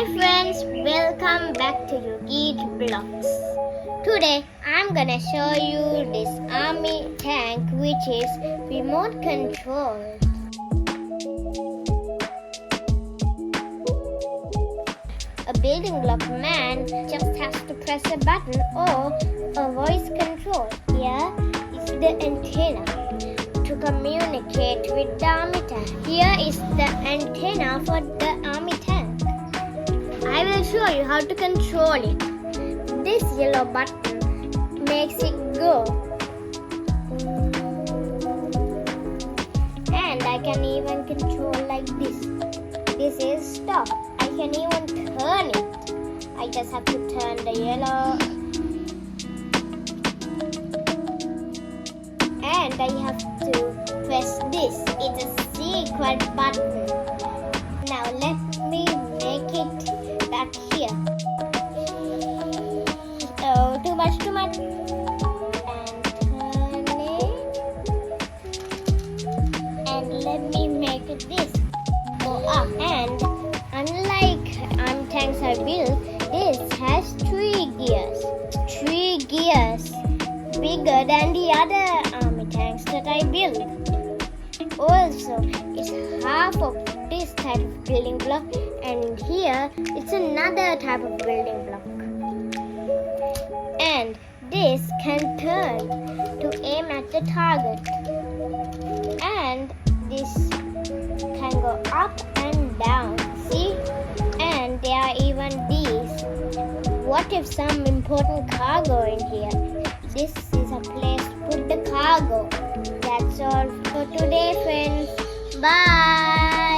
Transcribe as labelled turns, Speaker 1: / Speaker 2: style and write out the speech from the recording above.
Speaker 1: Hi friends, welcome back to Yugeeth Vlogs. Today I'm gonna show you this army tank which is remote controlled. A building block man just has to press a button or a voice control. Here is the antenna to communicate with the army tank. Here is the antenna for the army tank. I will show you how to control it. This yellow button makes it go. And I can even control like this. This is stop. I can even turn it. I just have to turn the yellow. And I have to press this. It's a secret button. Now let me make it back here. Oh, too much. And turn it. And let me make this go up. And unlike army tanks I built, this has 3 gears. 3 gears bigger than the other army tanks that I built. Also, it's half of this type of building block, and here it's another type of building block. And this can turn to aim at the target. And this can go up and down. See? And there are even these. What if some important cargo in here? This is a place to put the cargo. That's all for today, friends. Bye.